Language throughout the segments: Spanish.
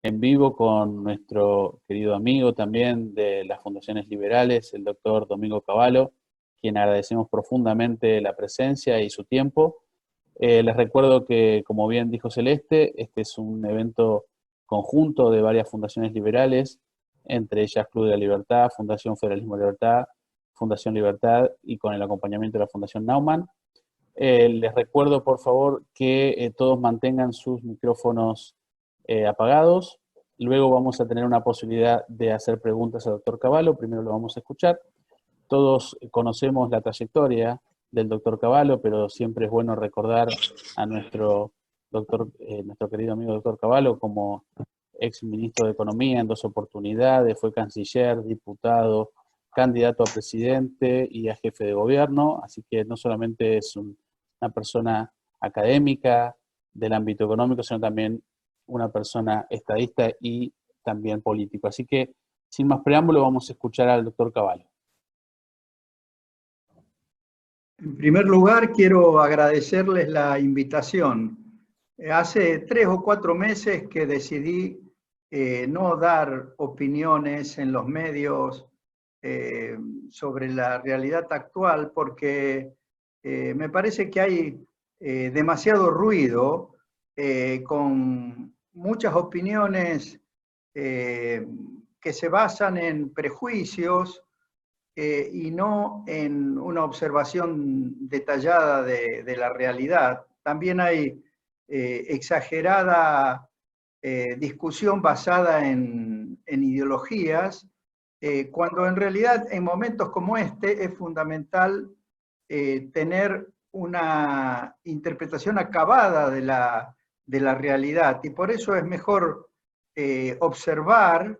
en vivo con nuestro querido amigo también de las fundaciones liberales, el doctor Domingo Cavallo, quien agradecemos profundamente la presencia y su tiempo. Les recuerdo que, como bien dijo Celeste, este es un evento conjunto de varias fundaciones liberales, entre ellas Club de la Libertad, Fundación Federalismo y Libertad, Fundación Libertad y con el acompañamiento de la Fundación Naumann. Les recuerdo, por favor, que todos mantengan sus micrófonos apagados. Luego vamos a tener una posibilidad de hacer preguntas al doctor Cavallo. Primero lo vamos a escuchar. Todos conocemos la trayectoria del doctor Cavallo, pero siempre es bueno recordar a nuestro doctor, nuestro querido amigo doctor Cavallo como ex ministro de Economía en 2 oportunidades, fue canciller, diputado, candidato a presidente y a jefe de gobierno, así que no solamente es una persona académica del ámbito económico, sino también una persona estadista y también político. Así que, sin más preámbulo, vamos a escuchar al doctor Cavallo. En primer lugar, quiero agradecerles la invitación. Hace 3 o 4 meses que decidí no dar opiniones en los medios sobre la realidad actual porque me parece que hay demasiado ruido con muchas opiniones que se basan en prejuicios y no en una observación detallada de la realidad. También hay exagerada discusión basada en ideologías, cuando en realidad en momentos como este es fundamental tener una interpretación acabada de la realidad, y por eso es mejor observar,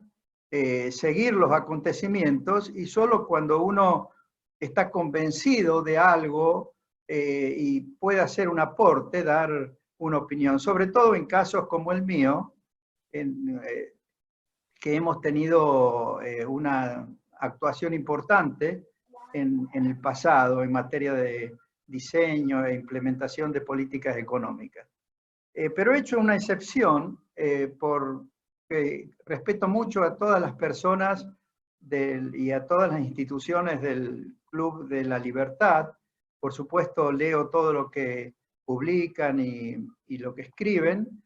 seguir los acontecimientos, y solo cuando uno está convencido de algo y puede hacer un aporte, dar una opinión, sobre todo en casos como el mío, que hemos tenido una actuación importante en el pasado en materia de diseño e implementación de políticas económicas. Pero he hecho una excepción porque respeto mucho a todas las personas y a todas las instituciones del Club de la Libertad. Por supuesto, leo todo lo que publican y lo que escriben,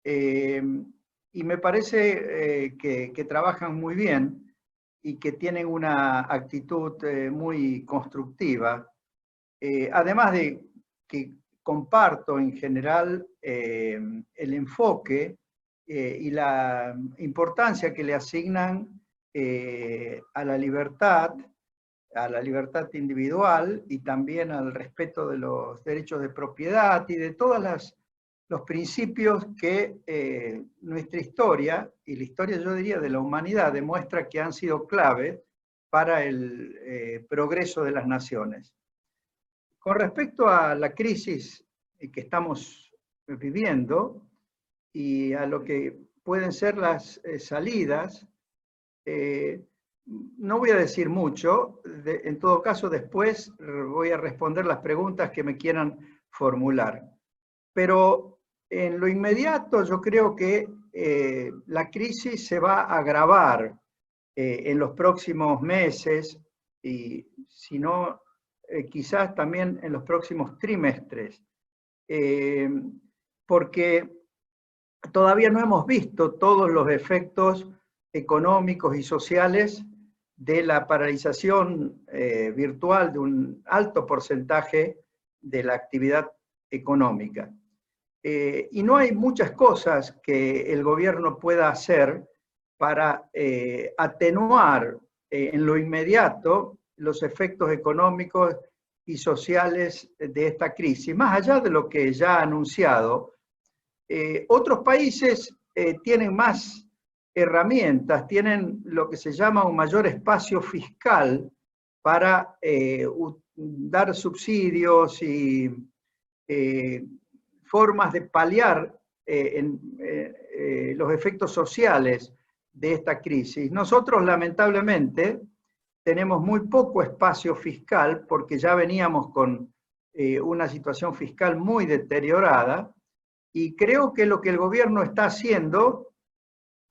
y me parece que trabajan muy bien y que tienen una actitud muy constructiva. Además de que comparto en general el enfoque y la importancia que le asignan a la libertad individual y también al respeto de los derechos de propiedad y de todos los principios que nuestra historia, y la historia yo diría de la humanidad, demuestra que han sido clave para el progreso de las naciones. Con respecto a la crisis que estamos viviendo y a lo que pueden ser las salidas, no voy a decir mucho. En todo caso, después voy a responder las preguntas que me quieran formular. Pero en lo inmediato yo creo que la crisis se va a agravar en los próximos meses y, si no, quizás también en los próximos trimestres, porque todavía no hemos visto todos los efectos económicos y sociales de la paralización virtual de un alto porcentaje de la actividad económica. Y no hay muchas cosas que el gobierno pueda hacer para atenuar en lo inmediato los efectos económicos y sociales de esta crisis, más allá de lo que ya ha anunciado. Otros países tienen más herramientas, tienen lo que se llama un mayor espacio fiscal para dar subsidios y formas de paliar los efectos sociales de esta crisis. Nosotros, lamentablemente, tenemos muy poco espacio fiscal porque ya veníamos con una situación fiscal muy deteriorada, y creo que lo que el gobierno está haciendo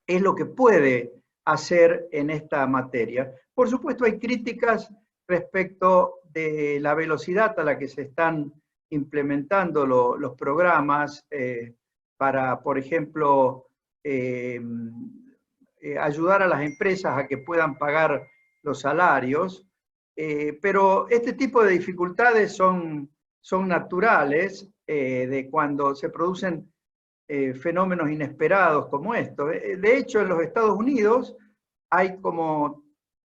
es lo que puede hacer en esta materia. Por supuesto, hay críticas respecto de la velocidad a la que se están implementando los programas para, por ejemplo, ayudar a las empresas a que puedan pagar los salarios, pero este tipo de dificultades son naturales de cuando se producen fenómenos inesperados como estos. De hecho, en los Estados Unidos hay como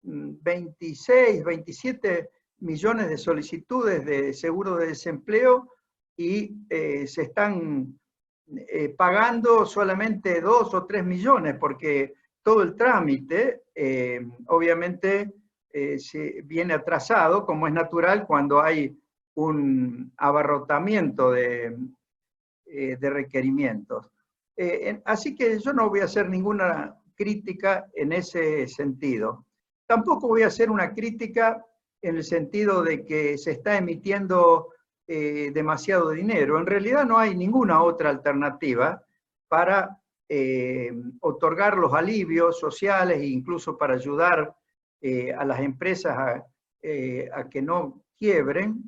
26, 27 millones de solicitudes de seguro de desempleo y se están pagando solamente 2 o 3 millones, porque todo el trámite obviamente se viene atrasado, como es natural cuando hay un abarrotamiento de requerimientos. Así que yo no voy a hacer ninguna crítica en ese sentido. Tampoco voy a hacer una crítica en el sentido de que se está emitiendo demasiado dinero. En realidad no hay ninguna otra alternativa para otorgar los alivios sociales e incluso para ayudar a las empresas a que no quiebren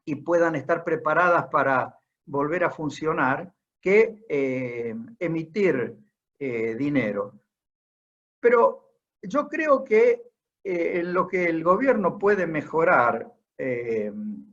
y puedan estar preparadas para volver a funcionar, que emitir dinero. Pero yo creo que lo que el gobierno puede mejorar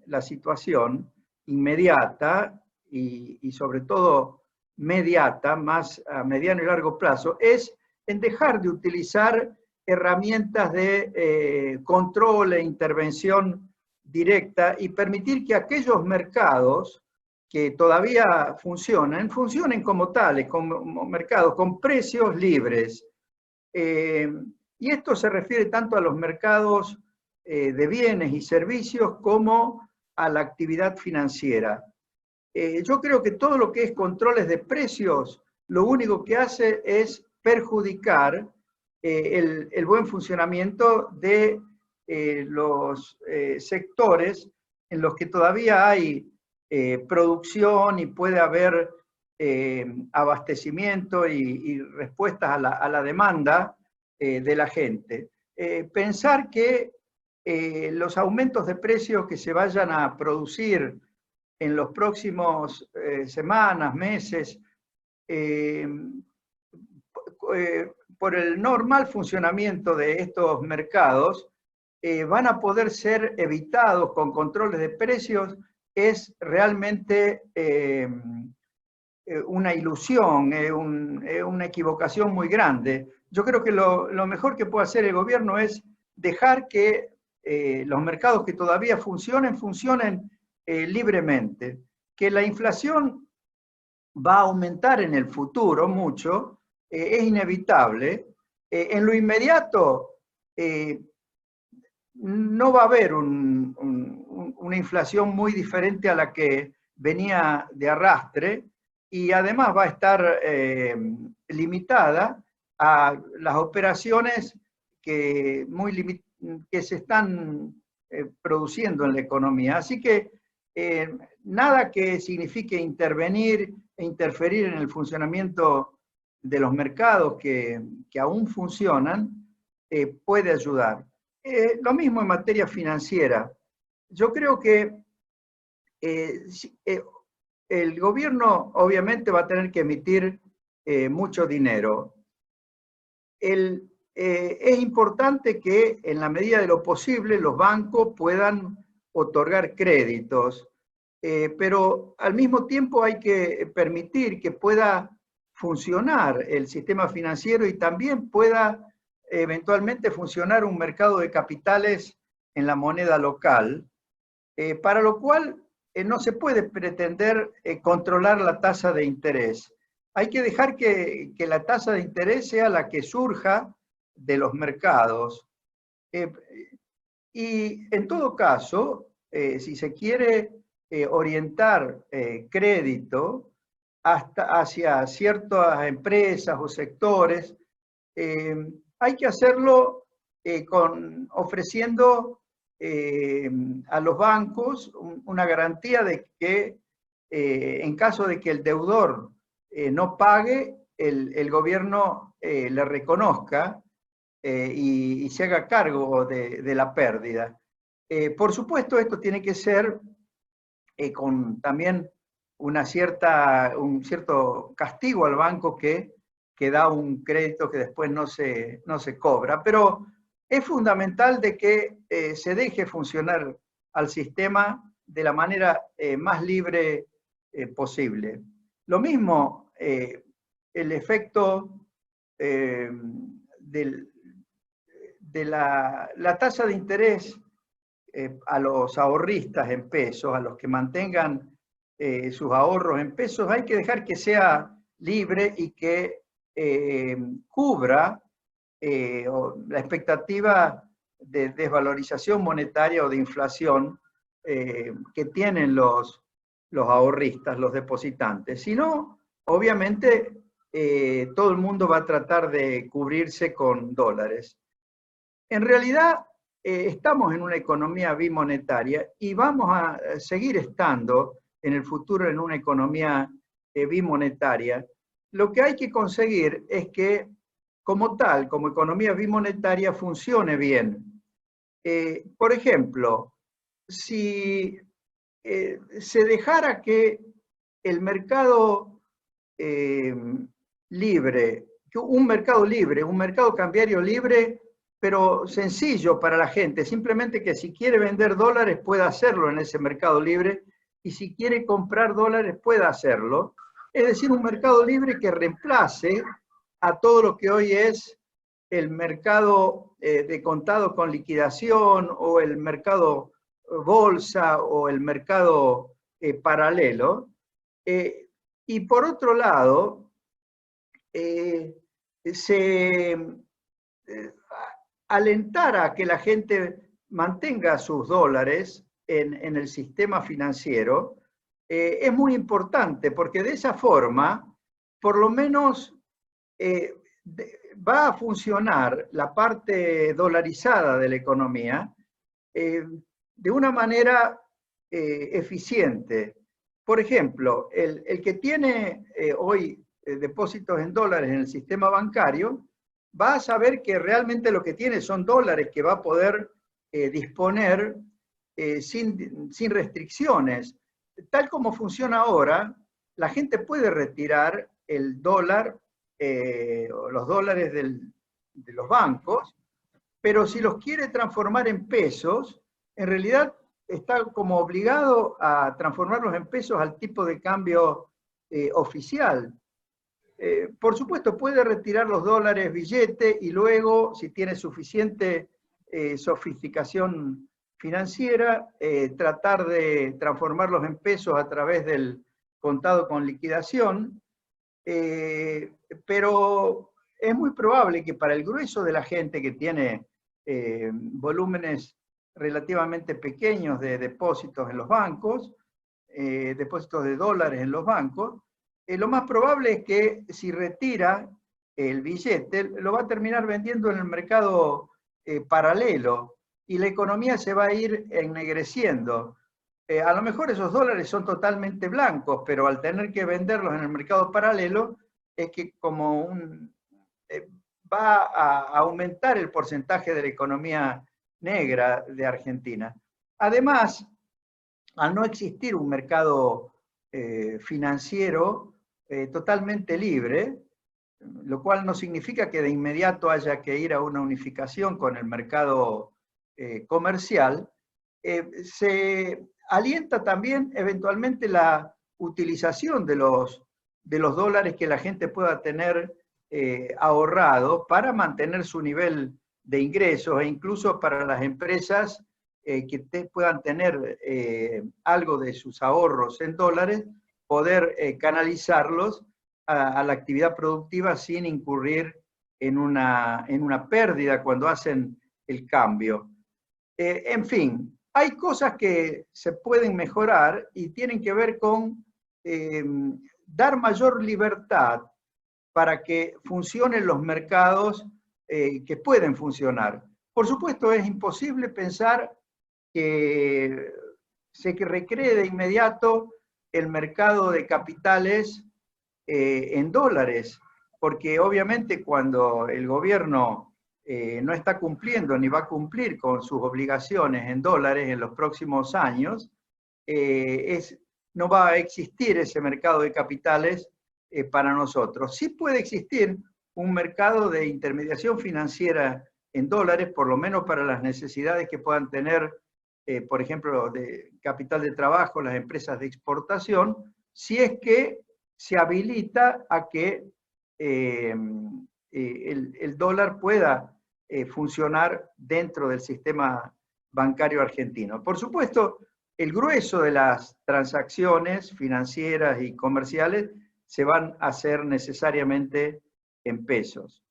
la situación inmediata y sobre todo mediata, más a mediano y largo plazo, es en dejar de utilizar herramientas de control e intervención directa y permitir que aquellos mercados que todavía funcionen como tales, como mercados con precios libres. Y esto se refiere tanto a los mercados de bienes y servicios como a la actividad financiera. Yo creo que todo lo que es controles de precios, lo único que hace es perjudicar el buen funcionamiento de los sectores en los que todavía hay producción y puede haber abastecimiento y respuestas a la demanda de la gente. Pensar que los aumentos de precios que se vayan a producir en los próximos semanas, meses, por el normal funcionamiento de estos mercados, van a poder ser evitados con controles de precios, es realmente una ilusión, una equivocación muy grande. Yo creo que lo mejor que puede hacer el gobierno es dejar que los mercados que todavía funcionen libremente. Que la inflación va a aumentar en el futuro mucho, es inevitable. En lo inmediato no va a haber una inflación muy diferente a la que venía de arrastre y además va a estar limitada a las operaciones que se están produciendo en la economía. Así que nada que signifique intervenir e interferir en el funcionamiento de los mercados que aún funcionan puede ayudar. Lo mismo en materia financiera. Yo creo que el gobierno obviamente va a tener que emitir mucho dinero. Es importante que en la medida de lo posible los bancos puedan otorgar créditos, pero al mismo tiempo hay que permitir que pueda funcionar el sistema financiero y también pueda eventualmente funcionar un mercado de capitales en la moneda local, para lo cual no se puede pretender controlar la tasa de interés. Hay que dejar que la tasa de interés sea la que surja de los mercados. Y en todo caso, si se quiere orientar crédito hacia ciertas empresas o sectores, hay que hacerlo ofreciendo a los bancos una garantía de que en caso de que el deudor no pague, el gobierno le reconozca y se haga cargo de la pérdida. Por supuesto, esto tiene que ser con también un cierto castigo al banco que da un crédito que después no se cobra, pero es fundamental de que se deje funcionar al sistema de la manera más libre posible. Lo mismo, el efecto de la tasa de interés a los ahorristas en pesos, a los que mantengan sus ahorros en pesos, hay que dejar que sea libre y que cubra la expectativa de desvalorización monetaria o de inflación que tienen los ahorristas, los depositantes. Si no, obviamente, todo el mundo va a tratar de cubrirse con dólares. En realidad, estamos en una economía bimonetaria y vamos a seguir estando en el futuro en una economía bimonetaria. Lo que hay que conseguir es que, como tal, como economía bimonetaria, funcione bien. Por ejemplo, si se dejara que el mercado libre, un mercado cambiario libre, pero sencillo para la gente, simplemente que si quiere vender dólares pueda hacerlo en ese mercado libre y si quiere comprar dólares pueda hacerlo. Es decir, un mercado libre que reemplace a todo lo que hoy es el mercado de contado con liquidación o el mercado bolsa o el mercado paralelo. Y por otro lado, alentar a que la gente mantenga sus dólares en el sistema financiero es muy importante, porque de esa forma, por lo menos, va a funcionar la parte dolarizada de la economía de una manera eficiente. Por ejemplo, el que tiene hoy depósitos en dólares en el sistema bancario, va a saber que realmente lo que tiene son dólares que va a poder disponer sin restricciones. Tal como funciona ahora, la gente puede retirar el dólar o los dólares de los bancos, pero si los quiere transformar en pesos, en realidad está como obligado a transformarlos en pesos al tipo de cambio oficial. Por supuesto, puede retirar los dólares billete y luego, si tiene suficiente sofisticación financiera, tratar de transformarlos en pesos a través del contado con liquidación, pero es muy probable que para el grueso de la gente que tiene volúmenes relativamente pequeños de depósitos en los bancos, depósitos de dólares en los bancos, lo más probable es que si retira el billete, lo va a terminar vendiendo en el mercado paralelo y la economía se va a ir ennegreciendo. A lo mejor esos dólares son totalmente blancos, pero al tener que venderlos en el mercado paralelo, es que como va a aumentar el porcentaje de la economía negra de Argentina. Además, al no existir un mercado financiero totalmente libre, lo cual no significa que de inmediato haya que ir a una unificación con el mercado comercial, se alienta también eventualmente la utilización de los dólares que la gente pueda tener ahorrados para mantener su nivel de ingresos e incluso para las empresas que puedan tener algo de sus ahorros en dólares, poder canalizarlos a la actividad productiva sin incurrir en una pérdida cuando hacen el cambio. En fin, hay cosas que se pueden mejorar y tienen que ver con dar mayor libertad para que funcionen los mercados que pueden funcionar. Por supuesto, es imposible pensar que se recree de inmediato el mercado de capitales en dólares. porque obviamente cuando el gobierno no está cumpliendo ni va a cumplir con sus obligaciones en dólares en los próximos años, no va a existir ese mercado de capitales para nosotros. Sí puede existir un mercado de intermediación financiera en dólares, por lo menos para las necesidades que puedan tener, por ejemplo, de capital de trabajo, las empresas de exportación, si es que se habilita a que el dólar pueda funcionar dentro del sistema bancario argentino. Por supuesto, el grueso de las transacciones financieras y comerciales se van a hacer necesariamente en pesos.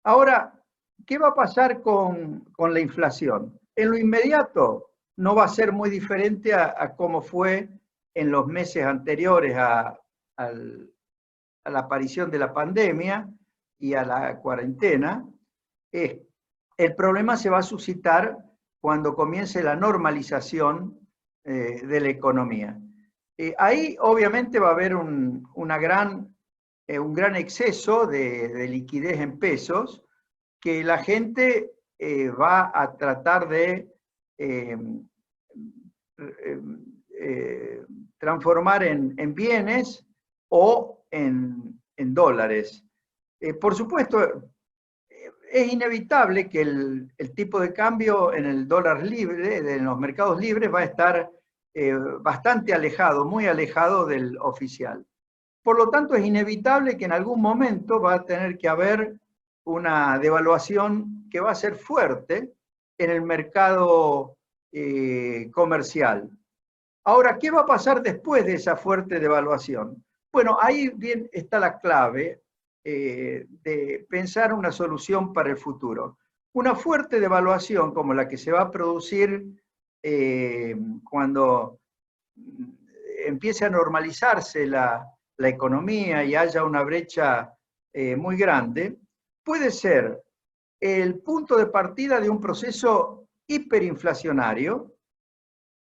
Ahora, ¿qué va a pasar con la inflación? En lo inmediato no va a ser muy diferente a cómo fue en los meses anteriores a la aparición de la pandemia y a la cuarentena. El problema se va a suscitar cuando comience la normalización de la economía. Ahí obviamente va a haber un gran exceso de liquidez en pesos que la gente va a tratar de transformar en bienes o en dólares. Por supuesto, es inevitable que el tipo de cambio en el dólar libre, en los mercados libres, va a estar bastante alejado, muy alejado del oficial. Por lo tanto, es inevitable que en algún momento va a tener que haber una devaluación que va a ser fuerte en el mercado comercial. Ahora, ¿qué va a pasar después de esa fuerte devaluación? Bueno, ahí bien está la clave de pensar una solución para el futuro. Una fuerte devaluación como la que se va a producir cuando empiece a normalizarse la economía y haya una brecha muy grande, puede ser el punto de partida de un proceso hiperinflacionario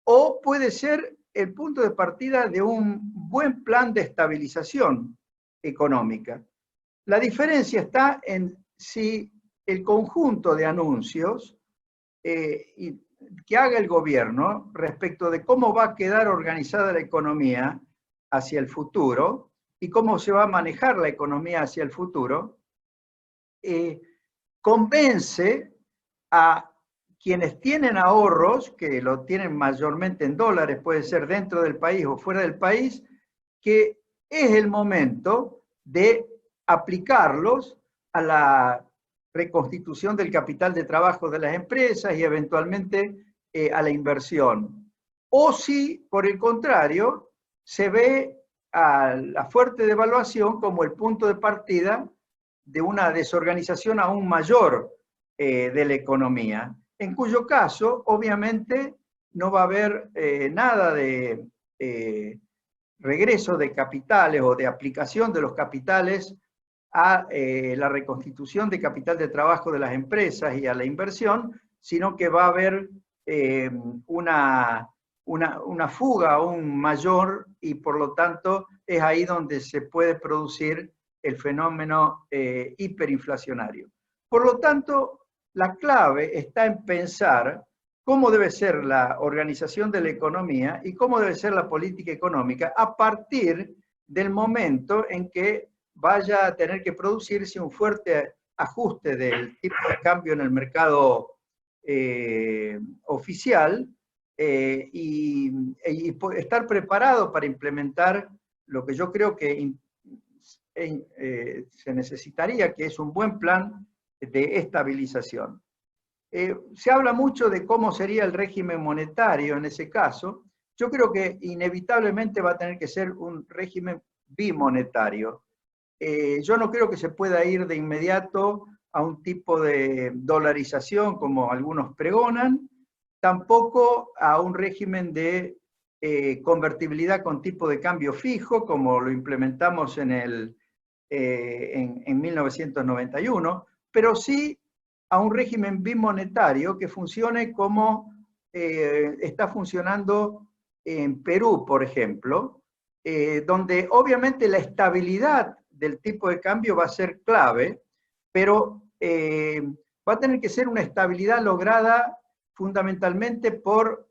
o puede ser el punto de partida de un buen plan de estabilización económica. La diferencia está en si el conjunto de anuncios que haga el gobierno respecto de cómo va a quedar organizada la economía hacia el futuro y cómo se va a manejar la economía hacia el futuro, convence a quienes tienen ahorros, que lo tienen mayormente en dólares, puede ser dentro del país o fuera del país, que es el momento de aplicarlos a la reconstitución del capital de trabajo de las empresas y eventualmente a la inversión. O si, por el contrario, se ve a la fuerte devaluación como el punto de partida de una desorganización aún mayor de la economía, en cuyo caso, obviamente, no va a haber nada de regreso de capitales o de aplicación de los capitales a la reconstitución de capital de trabajo de las empresas y a la inversión, sino que va a haber una fuga aún mayor y por lo tanto es ahí donde se puede producir el fenómeno hiperinflacionario. Por lo tanto, la clave está en pensar cómo debe ser la organización de la economía y cómo debe ser la política económica a partir del momento en que vaya a tener que producirse un fuerte ajuste del tipo de cambio en el mercado oficial y estar preparado para implementar lo que yo creo que se necesitaría, que es un buen plan de estabilización. Se habla mucho de cómo sería el régimen monetario en ese caso. Yo creo que inevitablemente va a tener que ser un régimen bimonetario. Yo no creo que se pueda ir de inmediato a un tipo de dolarización como algunos pregonan, tampoco a un régimen de convertibilidad con tipo de cambio fijo como lo implementamos en 1991, pero sí a un régimen bimonetario que funcione como está funcionando en Perú, por ejemplo, donde obviamente la estabilidad del tipo de cambio va a ser clave, pero va a tener que ser una estabilidad lograda fundamentalmente por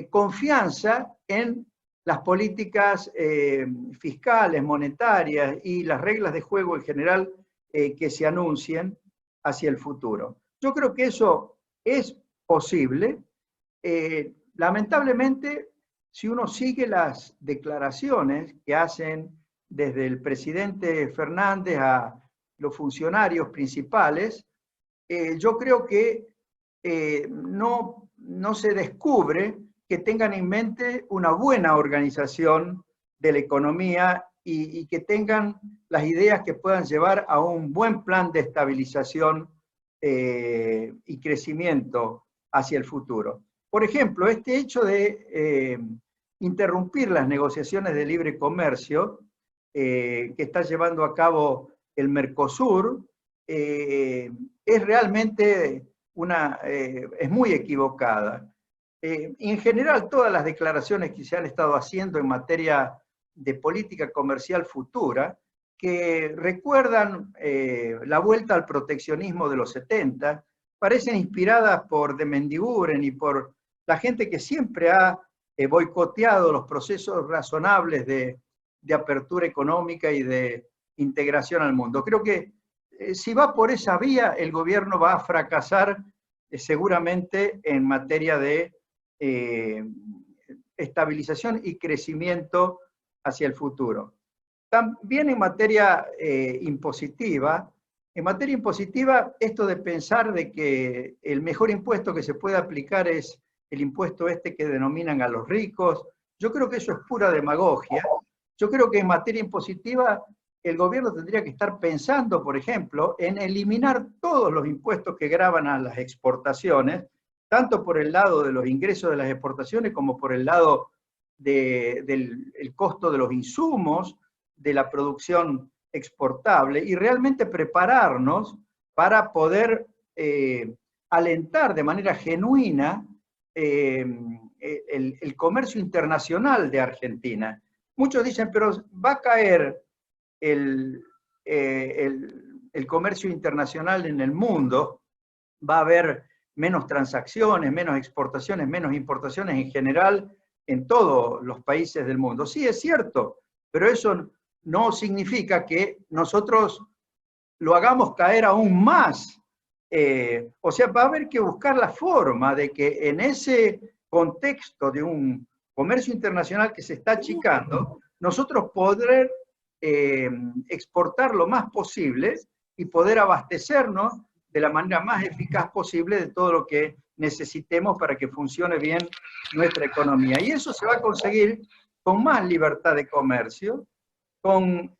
confianza en las políticas fiscales, monetarias y las reglas de juego en general que se anuncien hacia el futuro. Yo creo que eso es posible. Lamentablemente, si uno sigue las declaraciones que hacen desde el presidente Fernández a los funcionarios principales, yo creo que no se descubre que tengan en mente una buena organización de la economía y que tengan las ideas que puedan llevar a un buen plan de estabilización y crecimiento hacia el futuro. Por ejemplo, este hecho de interrumpir las negociaciones de libre comercio que está llevando a cabo el Mercosur es realmente es muy equivocada. En general, todas las declaraciones que se han estado haciendo en materia de política comercial futura, que recuerdan la vuelta al proteccionismo de los 70, parecen inspiradas por de Mendiguren y por la gente que siempre ha boicoteado los procesos razonables de apertura económica y de integración al mundo. Creo que si va por esa vía, el gobierno va a fracasar seguramente en materia de estabilización y crecimiento hacia el futuro. También en materia impositiva, esto de pensar de que el mejor impuesto que se puede aplicar es el impuesto este que denominan a los ricos, yo creo que eso es pura demagogia. Yo creo que en materia impositiva el gobierno tendría que estar pensando, por ejemplo, en eliminar todos los impuestos que gravan a las exportaciones, tanto por el lado de los ingresos de las exportaciones como por el lado del costo de los insumos, de la producción exportable, y realmente prepararnos para poder alentar de manera genuina el comercio internacional de Argentina. Muchos dicen, pero va a caer el comercio internacional en el mundo, va a haber menos transacciones, menos exportaciones, menos importaciones en general en todos los países del mundo. Sí, es cierto, pero eso no significa que nosotros lo hagamos caer aún más. O sea, va a haber que buscar la forma de que en ese contexto de un comercio internacional que se está achicando, nosotros poder exportar lo más posible y poder abastecernos de la manera más eficaz posible de todo lo que necesitemos para que funcione bien nuestra economía. Y eso se va a conseguir con más libertad de comercio, con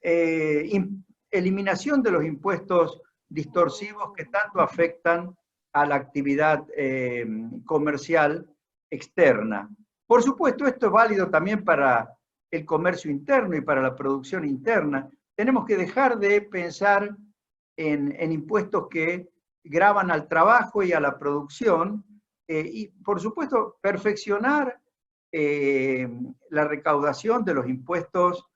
eliminación de los impuestos distorsivos que tanto afectan a la actividad comercial externa. Por supuesto, esto es válido también para el comercio interno y para la producción interna. Tenemos que dejar de pensar en impuestos que gravan al trabajo y a la producción, y por supuesto perfeccionar la recaudación de los impuestos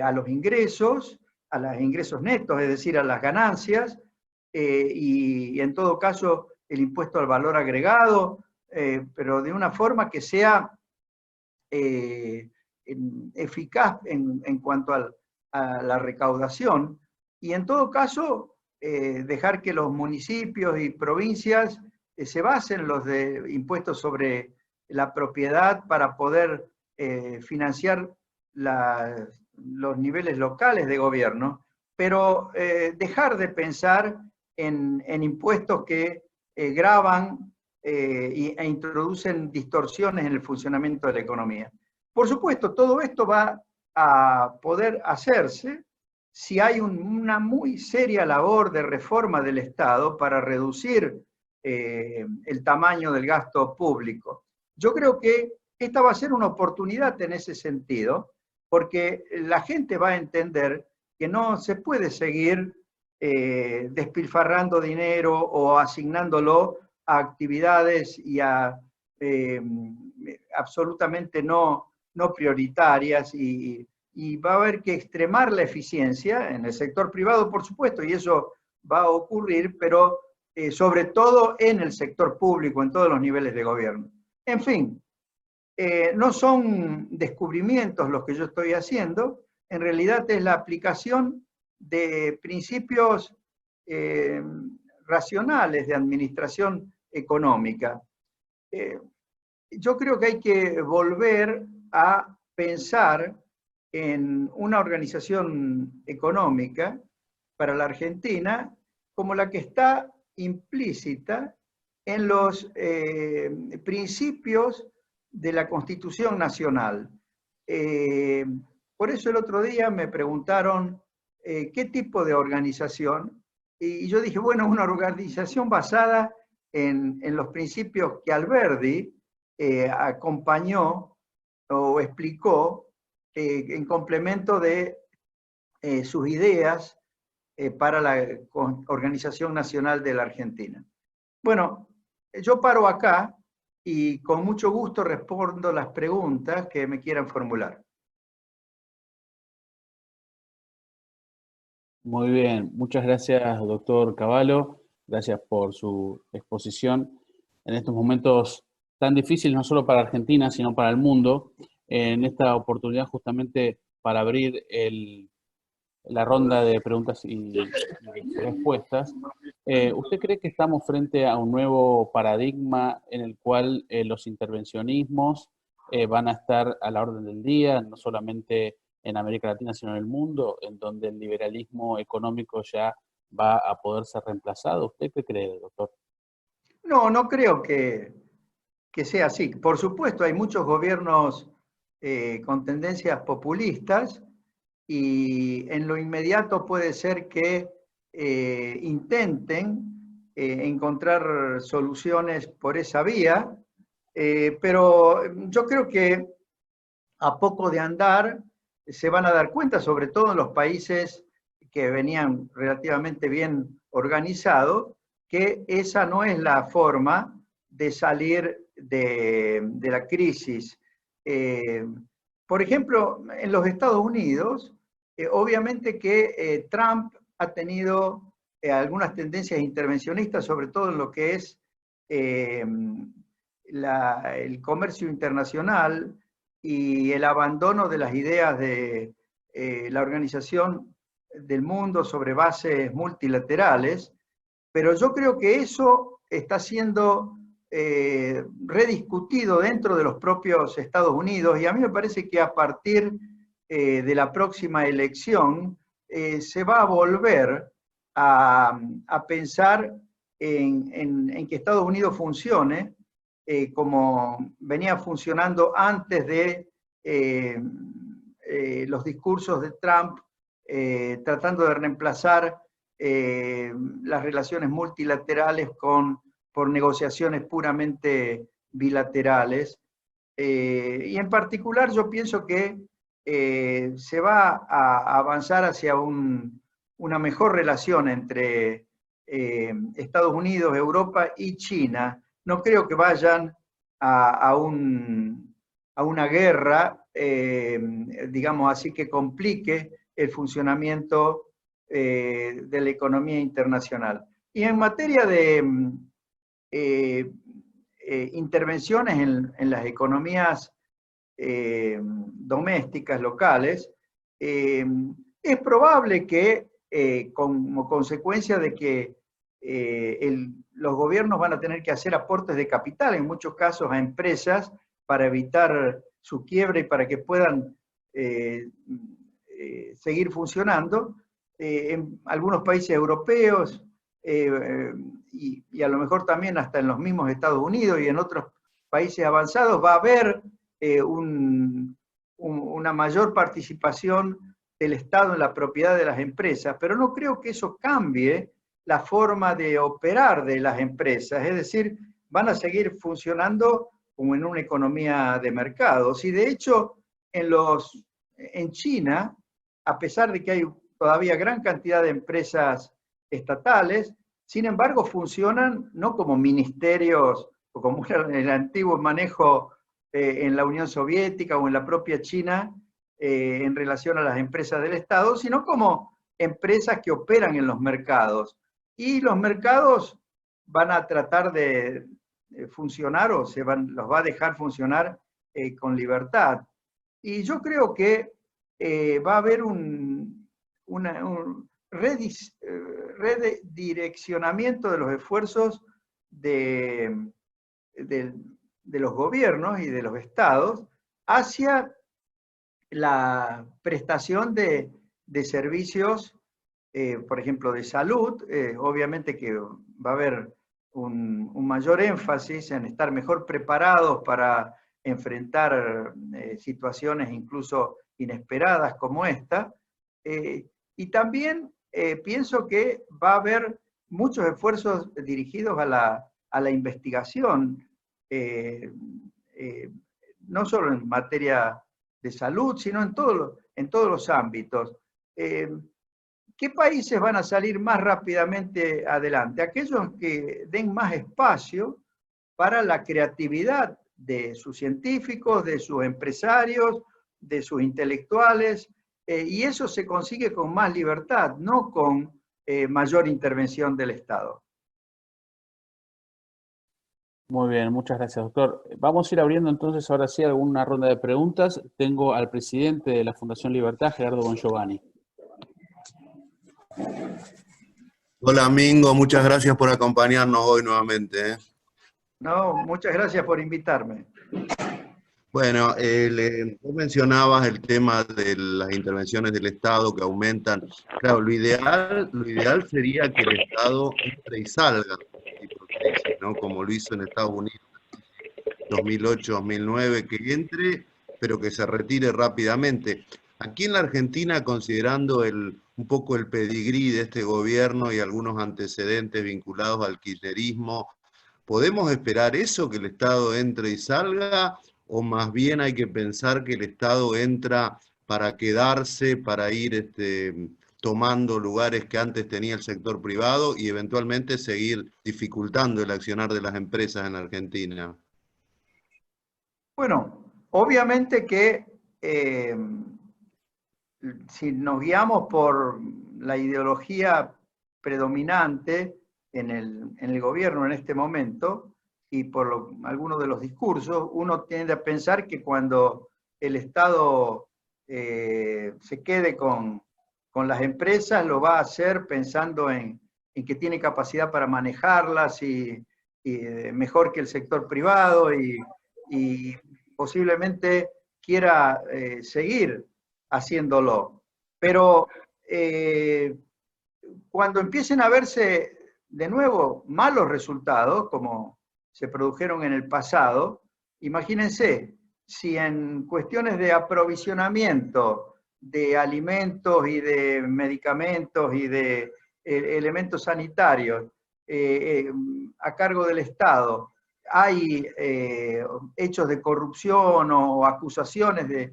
a los ingresos netos, es decir, a las ganancias, y en todo caso el impuesto al valor agregado, pero de una forma que sea eficaz en cuanto a la recaudación, y en todo caso dejar que los municipios y provincias se basen los de impuestos sobre la propiedad para poder financiar los niveles locales de gobierno, pero dejar de pensar en impuestos que gravan e introducen distorsiones en el funcionamiento de la economía. Por supuesto, todo esto va a poder hacerse si hay una muy seria labor de reforma del Estado para reducir el tamaño del gasto público. Yo creo que esta va a ser una oportunidad en ese sentido, porque la gente va a entender que no se puede seguir despilfarrando dinero o asignándolo a actividades y a absolutamente no prioritarias y y va a haber que extremar la eficiencia en el sector privado, por supuesto, y eso va a ocurrir, pero sobre todo en el sector público, en todos los niveles de gobierno. En fin, no son descubrimientos los que yo estoy haciendo, en realidad es la aplicación de principios racionales de administración económica. Yo creo que hay que volver a pensar en una organización económica para la Argentina como la que está implícita en los principios de la Constitución Nacional. Por eso el otro día me preguntaron qué tipo de organización, y yo dije, bueno, una organización basada en los principios que Alberdi acompañó o explicó en complemento de sus ideas para la Organización Nacional de la Argentina. Bueno, yo paro acá y con mucho gusto respondo las preguntas que me quieran formular. Muy bien, muchas gracias, doctor Cavallo. Gracias por su exposición en estos momentos tan difíciles, no solo para Argentina, sino para el mundo. En esta oportunidad, justamente para abrir la ronda de preguntas y respuestas, ¿usted cree que estamos frente a un nuevo paradigma en el cual los intervencionismos van a estar a la orden del día, no solamente en América Latina, sino en el mundo, en donde el liberalismo económico ya va a poder ser reemplazado? ¿Usted qué cree, doctor? No, no creo que sea así. Por supuesto, hay muchos gobiernos con tendencias populistas y en lo inmediato puede ser que intenten encontrar soluciones por esa vía, pero yo creo que a poco de andar se van a dar cuenta, sobre todo en los países que venían relativamente bien organizados, que esa no es la forma de salir de la crisis. Por ejemplo, en los Estados Unidos, obviamente que Trump ha tenido algunas tendencias intervencionistas, sobre todo en lo que es el comercio internacional y el abandono de las ideas de la Organización del Mundo sobre bases multilaterales, pero yo creo que eso está siendo rediscutido dentro de los propios Estados Unidos, y a mí me parece que a partir de la próxima elección se va a volver a pensar en que Estados Unidos funcione como venía funcionando antes de los discursos de Trump, tratando de reemplazar las relaciones multilaterales por negociaciones puramente bilaterales. Y en particular yo pienso que se va a avanzar hacia una mejor relación entre Estados Unidos, Europa y China. No creo que vayan a una guerra, digamos así, que complique el funcionamiento de la economía internacional. Y en materia de intervenciones en las economías domésticas, locales, es probable que como consecuencia de que los gobiernos van a tener que hacer aportes de capital, en muchos casos a empresas, para evitar su quiebra y para que puedan seguir funcionando. En algunos países europeos y a lo mejor también hasta en los mismos Estados Unidos y en otros países avanzados va a haber una mayor participación del Estado en la propiedad de las empresas, pero no creo que eso cambie la forma de operar de las empresas, es decir, van a seguir funcionando como en una economía de mercados. Y de hecho, en China, a pesar de que hay todavía gran cantidad de empresas estatales, sin embargo funcionan no como ministerios o como era el antiguo manejo en la Unión Soviética o en la propia China, en relación a las empresas del Estado, sino como empresas que operan en los mercados. Y los mercados van a tratar de funcionar o los va a dejar funcionar con libertad. Y yo creo que va a haber un redireccionamiento de los esfuerzos de los gobiernos y de los estados hacia la prestación de servicios, por ejemplo, de salud. Obviamente que va a haber un mayor énfasis en estar mejor preparados para enfrentar situaciones incluso inesperadas como esta. Y también pienso que va a haber muchos esfuerzos dirigidos a la investigación, no solo en materia de salud, sino en todos los ámbitos. ¿Qué países van a salir más rápidamente adelante? Aquellos que den más espacio para la creatividad de sus científicos, de sus empresarios, de sus intelectuales, y eso se consigue con más libertad, no con mayor intervención del Estado. Muy bien, muchas gracias, doctor. Vamos a ir abriendo entonces ahora sí alguna ronda de preguntas. Tengo al presidente de la Fundación Libertad, Gerardo Bongiovanni. Hola, Mingo, muchas gracias por acompañarnos hoy nuevamente. No, muchas gracias por invitarme. Bueno, vos mencionabas el tema de las intervenciones del Estado que aumentan. Claro, lo ideal sería que el Estado entre y salga de este tipo de crisis, ¿no? Como lo hizo en Estados Unidos 2008-2009, que entre, pero que se retire rápidamente. Aquí en la Argentina, considerando un poco el pedigrí de este gobierno y algunos antecedentes vinculados al kirchnerismo, ¿podemos esperar eso, que el Estado entre y salga? ¿O más bien hay que pensar que el Estado entra para quedarse, para ir tomando lugares que antes tenía el sector privado y eventualmente seguir dificultando el accionar de las empresas en Argentina? Bueno, obviamente que si nos guiamos por la ideología predominante en el gobierno en este momento y por algunos de los discursos, uno tiende a pensar que cuando el Estado se quede con las empresas, lo va a hacer pensando en que tiene capacidad para manejarlas y mejor que el sector privado y posiblemente quiera seguir haciéndolo. Pero cuando empiecen a verse de nuevo malos resultados, como se produjeron en el pasado, imagínense, si en cuestiones de aprovisionamiento de alimentos y de medicamentos y de elementos sanitarios a cargo del Estado hay hechos de corrupción o acusaciones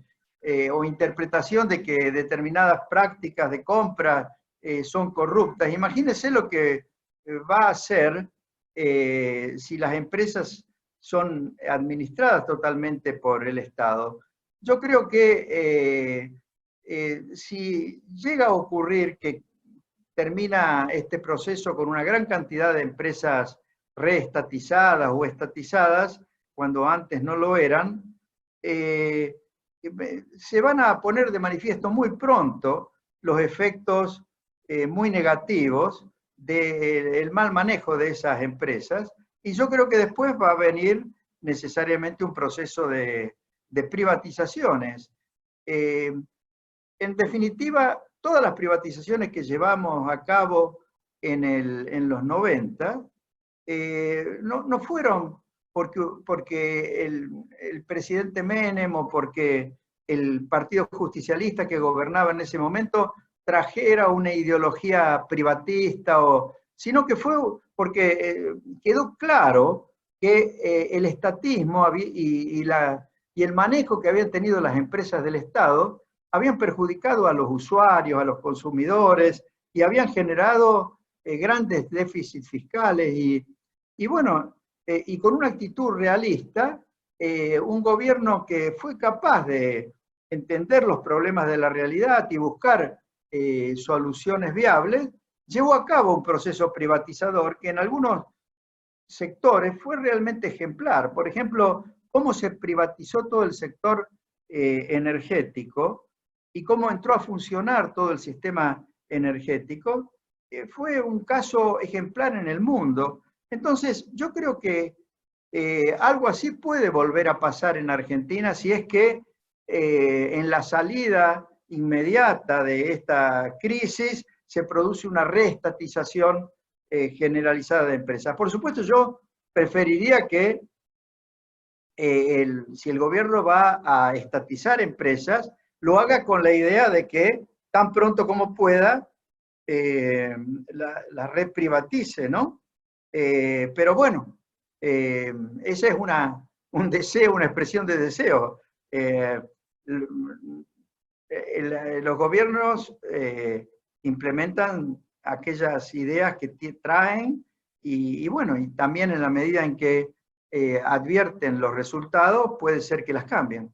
o interpretación de que determinadas prácticas de compra son corruptas. Imagínense lo que va a hacer si las empresas son administradas totalmente por el Estado. Yo creo que si llega a ocurrir que termina este proceso con una gran cantidad de empresas reestatizadas o estatizadas, cuando antes no lo eran, se van a poner de manifiesto muy pronto los efectos muy negativos del mal manejo de esas empresas, y yo creo que después va a venir necesariamente un proceso de privatizaciones. En definitiva, todas las privatizaciones que llevamos a cabo en los 90 no fueron porque el presidente Menem o porque el Partido Justicialista que gobernaba en ese momento trajera una ideología privatista, sino que fue porque quedó claro que el estatismo y el manejo que habían tenido las empresas del Estado habían perjudicado a los usuarios, a los consumidores, y habían generado grandes déficits fiscales. Y bueno, y con una actitud realista, un gobierno que fue capaz de entender los problemas de la realidad y buscar soluciones viables, llevó a cabo un proceso privatizador que en algunos sectores fue realmente ejemplar. Por ejemplo, cómo se privatizó todo el sector energético y cómo entró a funcionar todo el sistema energético, fue un caso ejemplar en el mundo. Entonces, yo creo que algo así puede volver a pasar en Argentina si es que en la salida inmediata de esta crisis se produce una reestatización generalizada de empresas. Por supuesto, yo preferiría que si el gobierno va a estatizar empresas, lo haga con la idea de que tan pronto como pueda la reprivatice, ¿no? Pero bueno, ese es un deseo, una expresión de deseo. Los gobiernos implementan aquellas ideas que traen y bueno, y también en la medida en que advierten los resultados, puede ser que las cambien.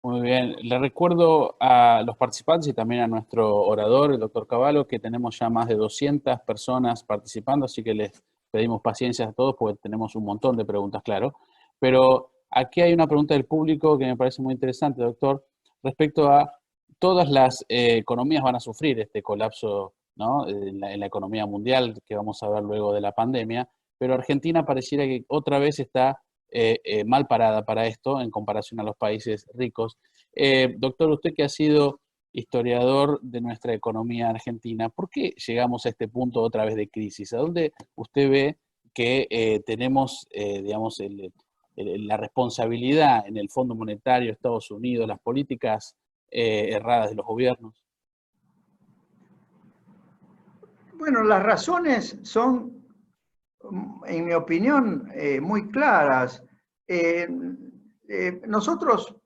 Muy bien, le recuerdo a los participantes y también a nuestro orador, el doctor Cavallo, que tenemos ya más de 200 personas participando, así que les pedimos paciencia a todos porque tenemos un montón de preguntas, claro. Pero aquí hay una pregunta del público que me parece muy interesante, doctor, respecto a todas las economías van a sufrir este colapso, ¿no? en la economía mundial que vamos a ver luego de la pandemia, pero Argentina pareciera que otra vez está mal parada para esto en comparación a los países ricos. Doctor, usted que ha sido historiador de nuestra economía argentina, ¿por qué llegamos a este punto otra vez de crisis? ¿A dónde usted ve que tenemos, digamos, la responsabilidad en el Fondo Monetario, Estados Unidos, las políticas erradas de los gobiernos? Bueno, las razones son, en mi opinión, muy claras. Nosotros,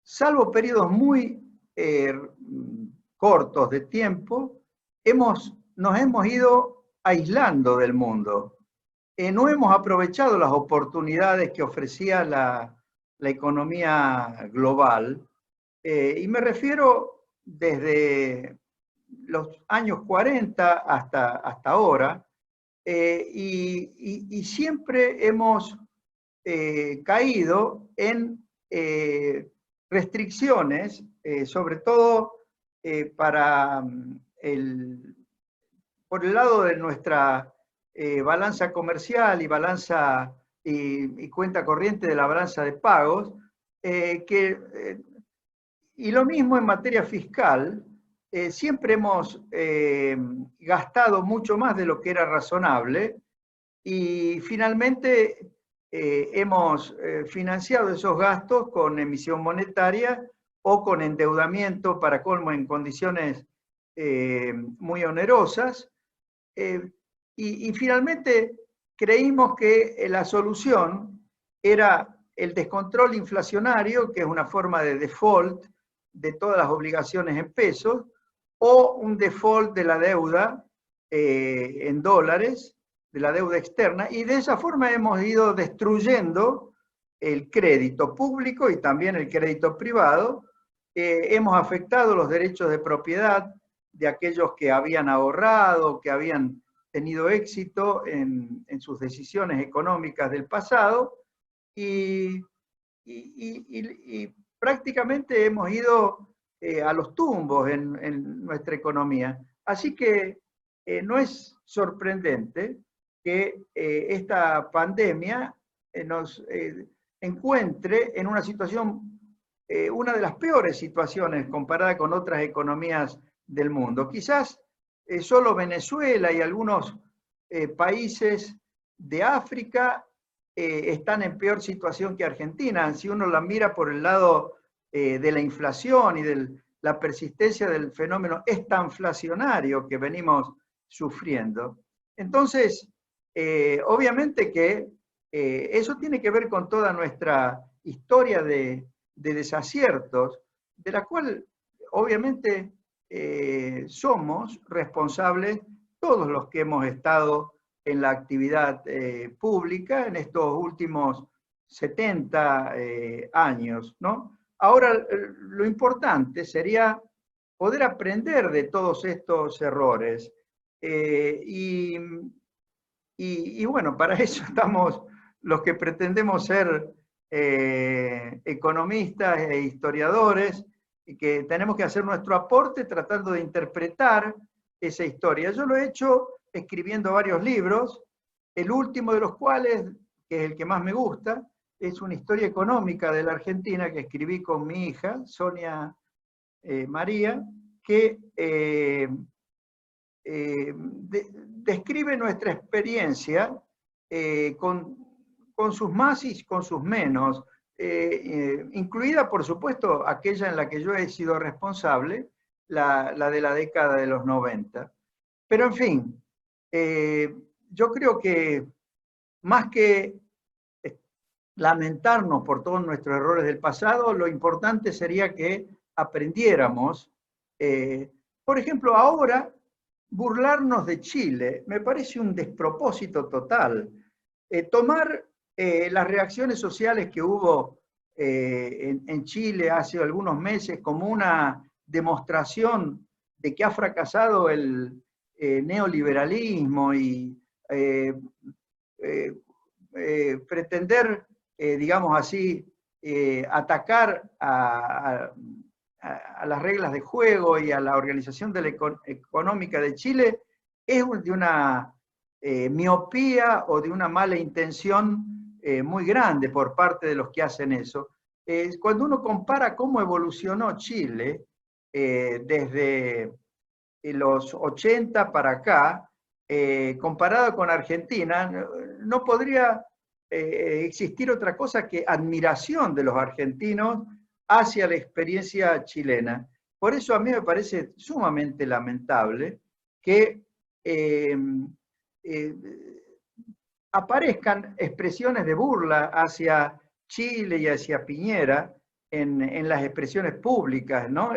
salvo periodos muy cortos de tiempo, nos hemos ido aislando del mundo. No hemos aprovechado las oportunidades que ofrecía la economía global, y me refiero desde los años 40 hasta ahora, y siempre hemos caído en restricciones, sobre todo por el lado de nuestra balanza comercial y balanza y cuenta corriente de la balanza de pagos, y lo mismo en materia fiscal. Siempre hemos gastado mucho más de lo que era razonable y finalmente hemos financiado esos gastos con emisión monetaria o con endeudamiento, para colmo, en condiciones muy onerosas. Y finalmente creímos que la solución era el descontrol inflacionario, que es una forma de default de todas las obligaciones en pesos, o un default de la deuda en dólares, de la deuda externa, y de esa forma hemos ido destruyendo el crédito público y también el crédito privado. Hemos afectado los derechos de propiedad de aquellos que habían ahorrado, que habían tenido éxito en sus decisiones económicas del pasado, y prácticamente hemos ido a los tumbos en nuestra economía. Así que no es sorprendente que esta pandemia nos encuentre en una situación, una de las peores situaciones comparada con otras economías del mundo. Quizás solo Venezuela y algunos países de África están en peor situación que Argentina. Si uno la mira por el lado de la inflación y de la persistencia del fenómeno estanflacionario que venimos sufriendo. Entonces, obviamente que eso tiene que ver con toda nuestra historia de desaciertos, de la cual obviamente somos responsables todos los que hemos estado en la actividad pública en estos últimos 70 años, ¿no? Ahora, lo importante sería poder aprender de todos estos errores. Y bueno, para eso estamos los que pretendemos ser economistas e historiadores, y que tenemos que hacer nuestro aporte tratando de interpretar esa historia. Yo lo he hecho escribiendo varios libros, el último de los cuales, que es el que más me gusta, es una historia económica de la Argentina que escribí con mi hija, Sonia María, que describe nuestra experiencia con sus más y con sus menos, incluida, por supuesto, aquella en la que yo he sido responsable, la de la década de los 90. Pero, en fin, yo creo que más que lamentarnos por todos nuestros errores del pasado, lo importante sería que aprendiéramos. Por ejemplo, ahora, burlarnos de Chile me parece un despropósito total. Tomar las reacciones sociales que hubo en Chile hace algunos meses como una demostración de que ha fracasado el neoliberalismo y pretender, digamos así, atacar a las reglas de juego y a la organización de la económica de Chile, es de una miopía o de una mala intención muy grande por parte de los que hacen eso. Cuando uno compara cómo evolucionó Chile desde los 80 para acá, comparado con Argentina, no podría existir otra cosa que admiración de los argentinos hacia la experiencia chilena. Por eso a mí me parece sumamente lamentable que aparezcan expresiones de burla hacia Chile y hacia Piñera en las expresiones públicas, ¿no?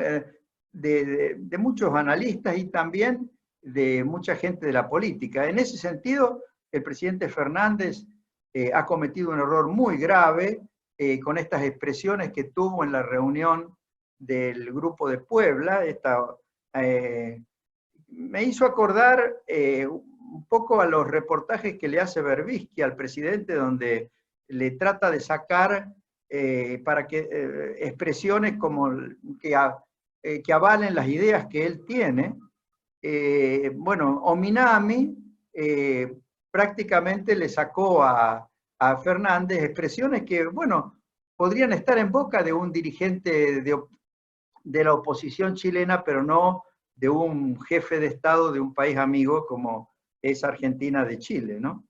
De muchos analistas y también de mucha gente de la política. En ese sentido, el presidente Fernández ha cometido un error muy grave con estas expresiones que tuvo en la reunión del Grupo de Puebla. Me hizo acordar un poco a los reportajes que le hace Berbisky al presidente, donde le trata de sacar para que expresiones como que avalen las ideas que él tiene. Bueno, Ominami prácticamente le sacó a Fernández expresiones que, bueno, podrían estar en boca de un dirigente de la oposición chilena, pero no de un jefe de Estado de un país amigo como es Argentina de Chile, ¿no?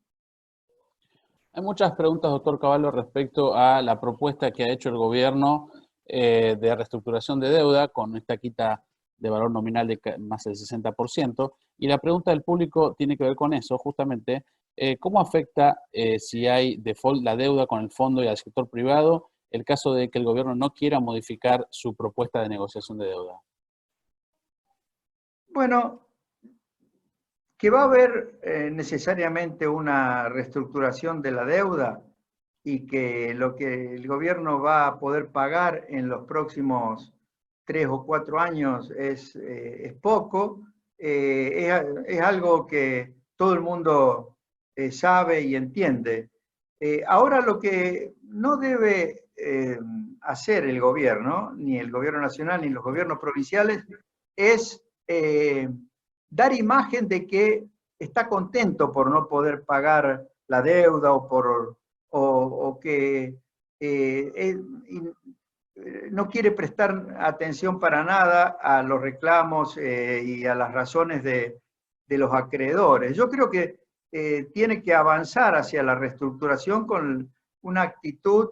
Hay muchas preguntas, doctor Cavallo, respecto a la propuesta que ha hecho el gobierno de reestructuración de deuda con esta quita de valor nominal de más del 60%. Y la pregunta del público tiene que ver con eso, justamente. ¿Cómo afecta si hay default la deuda con el fondo y al sector privado, el caso de que el gobierno no quiera modificar su propuesta de negociación de deuda? Bueno, que va a haber necesariamente una reestructuración de la deuda y que lo que el gobierno va a poder pagar en los próximos 3 o 4 años es poco, es algo que todo el mundo sabe y entiende. Ahora lo que no debe hacer el gobierno, ni el gobierno nacional, ni los gobiernos provinciales, es dar imagen de que está contento por no poder pagar la deuda o que no quiere prestar atención para nada a los reclamos y a las razones de los acreedores. Yo creo que tiene que avanzar hacia la reestructuración con una actitud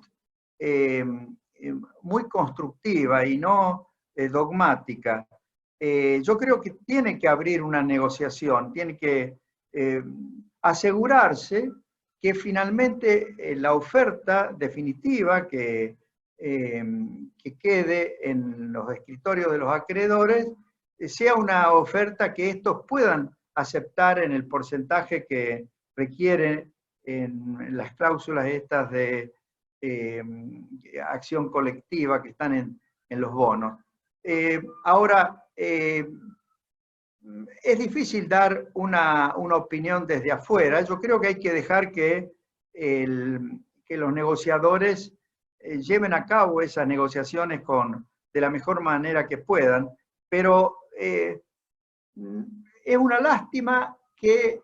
muy constructiva y no dogmática. Yo creo que tiene que abrir una negociación, tiene que asegurarse que finalmente la oferta definitiva que quede en los escritorios de los acreedores sea una oferta que estos puedan aceptar en el porcentaje que requieren en las cláusulas estas de acción colectiva que están en los bonos. Ahora, es difícil dar una opinión desde afuera. Yo creo que hay que dejar que los negociadores lleven a cabo esas negociaciones de la mejor manera que puedan, pero es una lástima que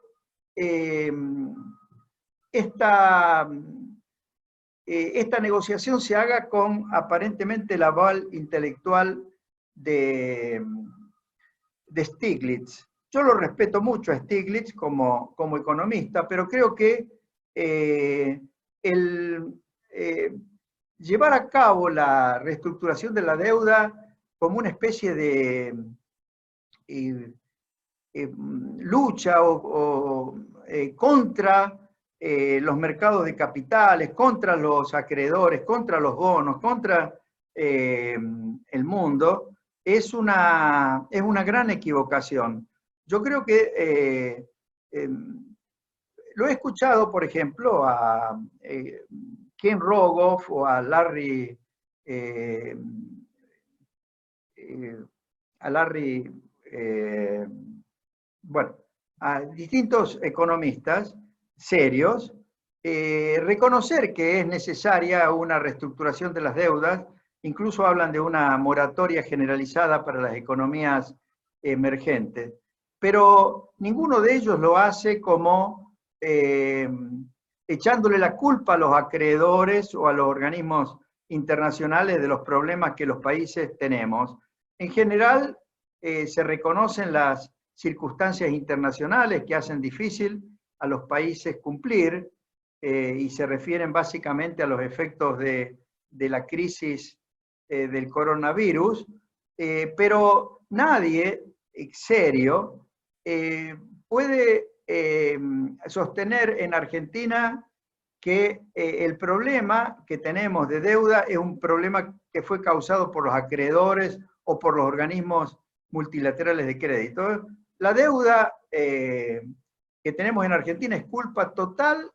esta negociación se haga con aparentemente el aval intelectual de Stiglitz. Yo lo respeto mucho a Stiglitz como economista, pero creo que llevar a cabo la reestructuración de la deuda como una especie de lucha contra los mercados de capitales, contra los acreedores, contra los bonos, contra el mundo, es una gran equivocación. Yo creo que lo he escuchado, por ejemplo, a Ken Rogoff o a Larry, bueno, a distintos economistas serios, reconocer que es necesaria una reestructuración de las deudas. Incluso hablan de una moratoria generalizada para las economías emergentes. Pero ninguno de ellos lo hace como echándole la culpa a los acreedores o a los organismos internacionales de los problemas que los países tenemos. En general, se reconocen las circunstancias internacionales que hacen difícil a los países cumplir, y se refieren básicamente a los efectos de la crisis del coronavirus, pero nadie serio puede sostener en Argentina que el problema que tenemos de deuda es un problema que fue causado por los acreedores o por los organismos multilaterales de crédito. La deuda que tenemos en Argentina es culpa total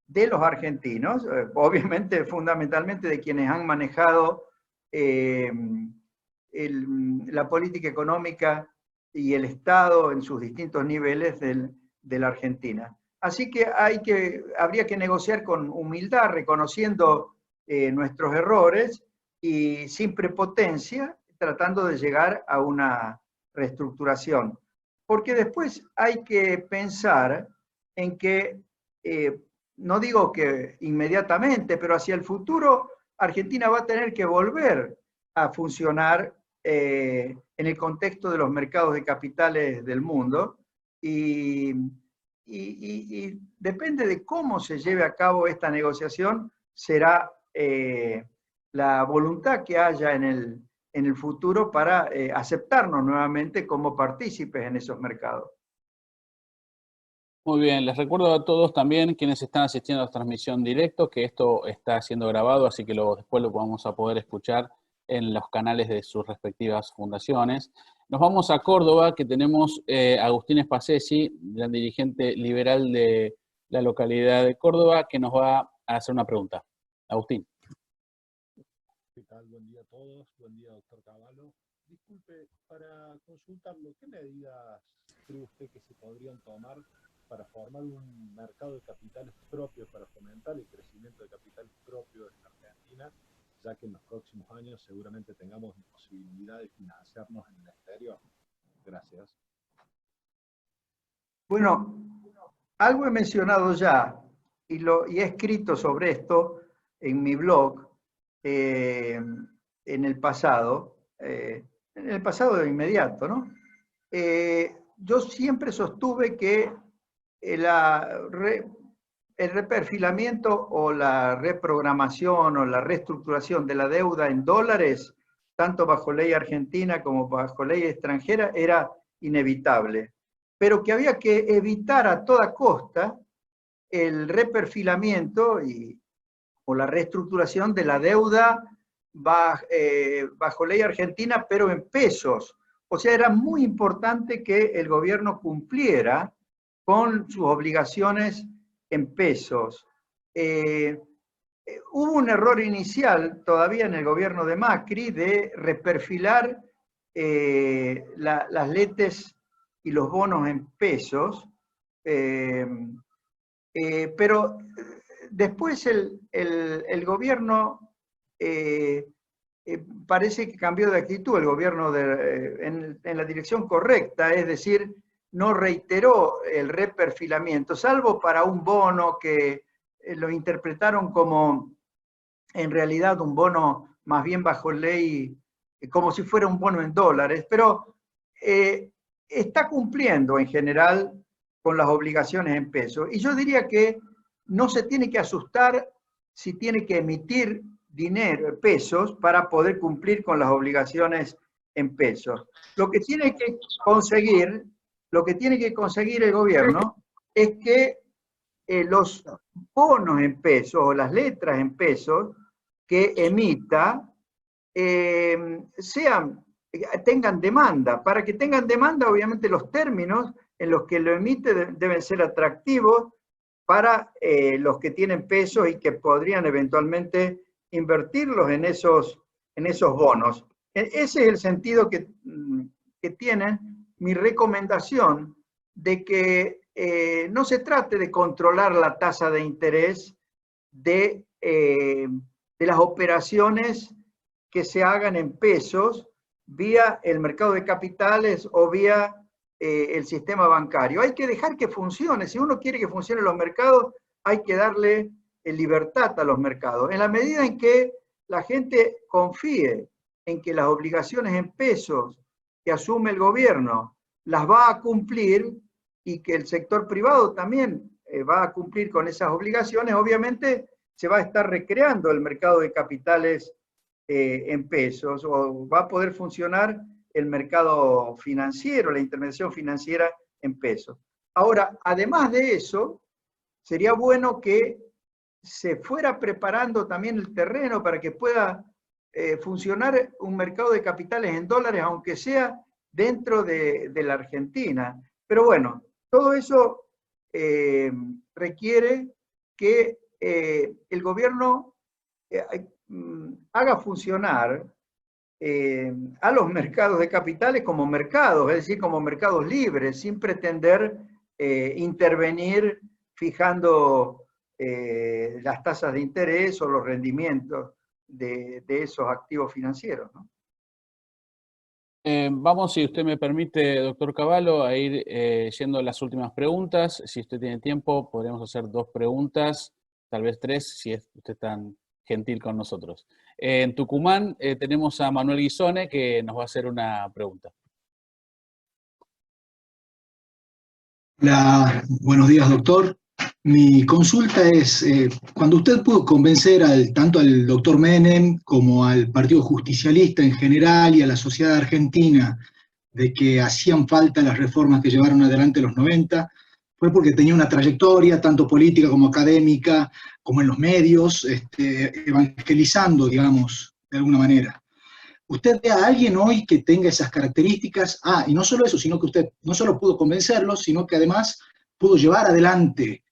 de los argentinos, obviamente fundamentalmente de quienes han manejado la política económica y el Estado en sus distintos niveles de la Argentina. Así que habría que negociar con humildad, reconociendo nuestros errores y sin prepotencia, tratando de llegar a una reestructuración. Porque después hay que pensar en que, no digo que inmediatamente, pero hacia el futuro, Argentina va a tener que volver a funcionar en el contexto de los mercados de capitales del mundo, y depende de cómo se lleve a cabo esta negociación, será la voluntad que haya en el futuro para aceptarnos nuevamente como partícipes en esos mercados. Muy bien, les recuerdo a todos también, quienes están asistiendo a la transmisión directo, que esto está siendo grabado, así que después lo vamos a poder escuchar en los canales de sus respectivas fundaciones. Nos vamos a Córdoba, que tenemos a Agustín Spassesi, el dirigente liberal de la localidad de Córdoba, que nos va a hacer una pregunta. Agustín. ¿Qué tal? Buen día a todos. Buen día, doctor Cavallo. Disculpe, para consultarlo, ¿qué medidas cree usted que se podrían tomar para formar un mercado de capitales propios, para fomentar el crecimiento de capitales propios en Argentina, ya que en los próximos años seguramente tengamos posibilidad de financiarnos en el exterior? Gracias. Bueno, algo he mencionado ya y he escrito sobre esto en mi blog en el pasado inmediato, ¿no? Yo siempre sostuve que el reperfilamiento o la reprogramación o la reestructuración de la deuda en dólares, tanto bajo ley argentina como bajo ley extranjera, era inevitable, pero que había que evitar a toda costa el reperfilamiento o la reestructuración de la deuda bajo ley argentina, pero en pesos. O sea, era muy importante que el gobierno cumpliera con sus obligaciones en pesos. hubo un error inicial todavía en el gobierno de Macri de reperfilar las letes y los bonos en pesos, pero después el gobierno parece que cambió de actitud, el gobierno en la dirección correcta, es decir, no reiteró el reperfilamiento, salvo para un bono que lo interpretaron como en realidad un bono más bien bajo ley, como si fuera un bono en dólares, pero está cumpliendo en general con las obligaciones en pesos. Y yo diría que no se tiene que asustar si tiene que emitir dinero, pesos, para poder cumplir con las obligaciones en pesos. Lo que tiene que conseguir el gobierno es que los bonos en pesos o las letras en pesos que emita tengan demanda. Para que tengan demanda, obviamente los términos en los que lo emite deben ser atractivos para los que tienen pesos y que podrían eventualmente invertirlos en esos bonos. Ese es el sentido que tiene mi recomendación de que no se trate de controlar la tasa de interés de las operaciones que se hagan en pesos vía el mercado de capitales o vía el sistema bancario. Hay que dejar que funcione. Si uno quiere que funcionen los mercados, hay que darle libertad a los mercados. En la medida en que la gente confíe en que las obligaciones en pesos que asume el gobierno las va a cumplir y que el sector privado también va a cumplir con esas obligaciones, obviamente se va a estar recreando el mercado de capitales en pesos, o va a poder funcionar el mercado financiero, la intermediación financiera en pesos. Ahora, además de eso, sería bueno que se fuera preparando también el terreno para que pueda funcionar un mercado de capitales en dólares, aunque sea dentro de la Argentina. Pero bueno, todo eso requiere que el gobierno haga funcionar a los mercados de capitales como mercados, es decir, como mercados libres, sin pretender intervenir fijando las tasas de interés o los rendimientos de esos activos financieros, ¿no? Vamos, si usted me permite, doctor Cavallo, a ir yendo a las últimas preguntas. Si usted tiene tiempo, podríamos hacer 2 preguntas, tal vez 3, si es usted tan gentil con nosotros. En Tucumán tenemos a Manuel Guisone, que nos va a hacer una pregunta. Hola, buenos días, doctor. Mi consulta es, cuando usted pudo convencer tanto al doctor Menem como al Partido Justicialista en general y a la sociedad argentina de que hacían falta las reformas que llevaron adelante los 90, fue porque tenía una trayectoria, tanto política como académica, como en los medios, evangelizando, digamos, de alguna manera. ¿Usted ve a alguien hoy que tenga esas características? Y no solo eso, sino que usted no solo pudo convencerlos, sino que además pudo llevar adelante,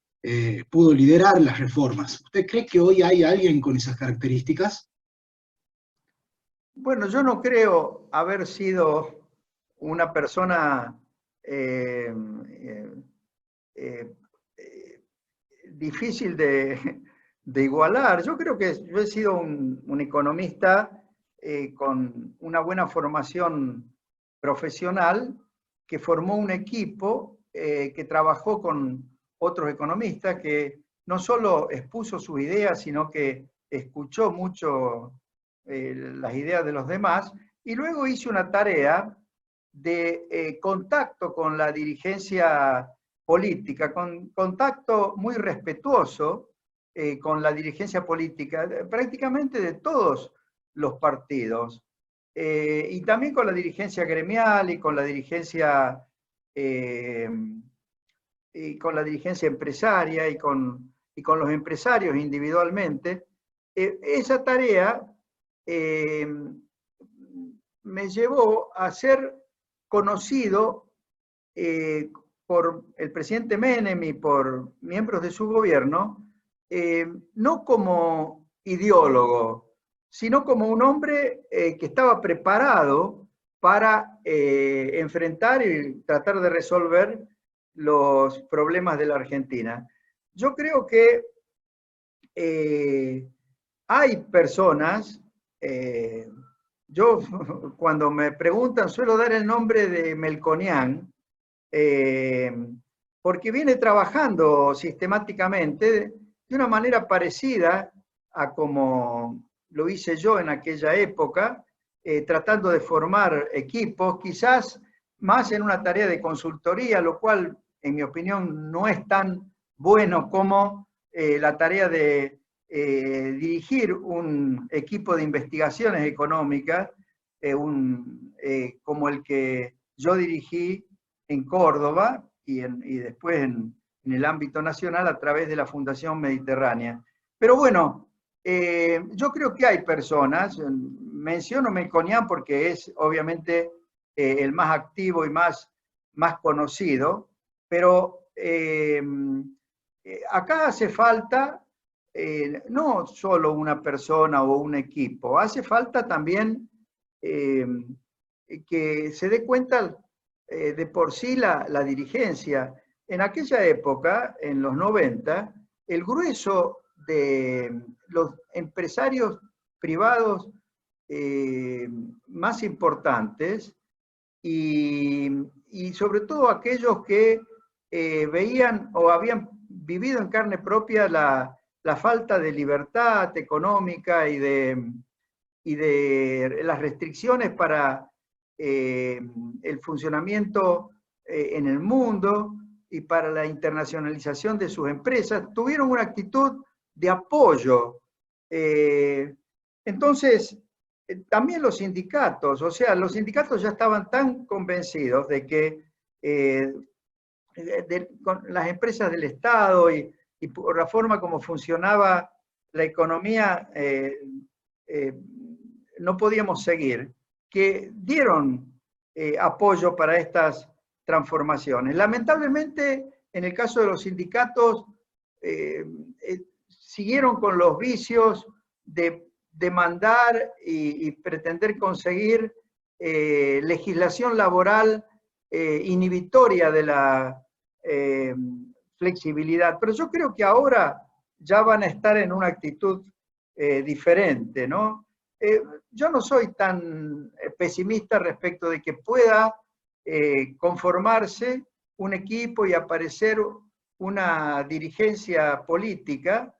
pudo liderar las reformas. ¿Usted cree que hoy hay alguien con esas características? Bueno, yo no creo haber sido una persona difícil de igualar. Yo creo que yo he sido un economista con una buena formación profesional, que formó un equipo que trabajó con otros economistas, que no solo expuso sus ideas, sino que escuchó mucho las ideas de los demás, y luego hizo una tarea de contacto con la dirigencia política, con contacto muy respetuoso con la dirigencia política, prácticamente de todos los partidos, y también con la dirigencia gremial y con la dirigencia empresaria y con los empresarios individualmente. Esa tarea me llevó a ser conocido por el presidente Menem y por miembros de su gobierno, no como ideólogo, sino como un hombre que estaba preparado para enfrentar y tratar de resolver los problemas de la Argentina. Yo creo que hay personas, yo cuando me preguntan suelo dar el nombre de Melconian, porque viene trabajando sistemáticamente de una manera parecida a como lo hice yo en aquella época, tratando de formar equipos, quizás más en una tarea de consultoría, lo cual, en mi opinión, no es tan bueno como la tarea de dirigir un equipo de investigaciones económicas, como el que yo dirigí en Córdoba y después en el ámbito nacional a través de la Fundación Mediterránea. Pero bueno, yo creo que hay personas, menciono Melconian porque es obviamente el más activo y más conocido, pero acá hace falta no solo una persona o un equipo, hace falta también que se dé cuenta de por sí la dirigencia. En aquella época, en los 90, el grueso de los empresarios privados más importantes y sobre todo aquellos que veían o habían vivido en carne propia la falta de libertad económica y de las restricciones para el funcionamiento en el mundo y para la internacionalización de sus empresas, tuvieron una actitud de apoyo. Entonces, también los sindicatos, o sea, los sindicatos ya estaban tan convencidos de que con las empresas del Estado y por la forma como funcionaba la economía, no podíamos seguir, que dieron apoyo para estas transformaciones. Lamentablemente, en el caso de los sindicatos, siguieron con los vicios de demandar y pretender conseguir legislación laboral inhibitoria de la flexibilidad. Pero yo creo que ahora ya van a estar en una actitud diferente, ¿no? Yo no soy tan pesimista respecto de que pueda conformarse un equipo y aparecer una dirigencia política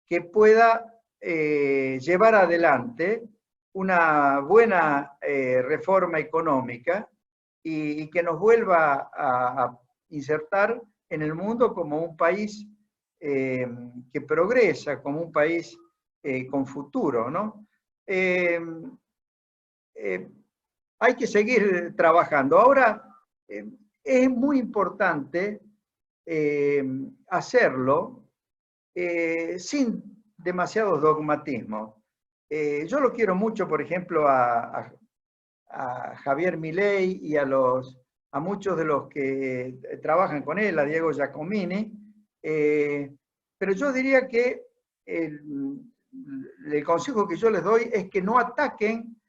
que pueda llevar adelante una buena reforma económica y que nos vuelva a insertar en el mundo como un país que progresa, como un país con futuro, ¿no? Hay que seguir trabajando. Ahora, es muy importante hacerlo sin demasiados dogmatismos. Yo lo quiero mucho, por ejemplo, a Javier Milei y a muchos de los que trabajan con él, a Diego Giacomini, pero yo diría que el consejo que yo les doy es que no ataquen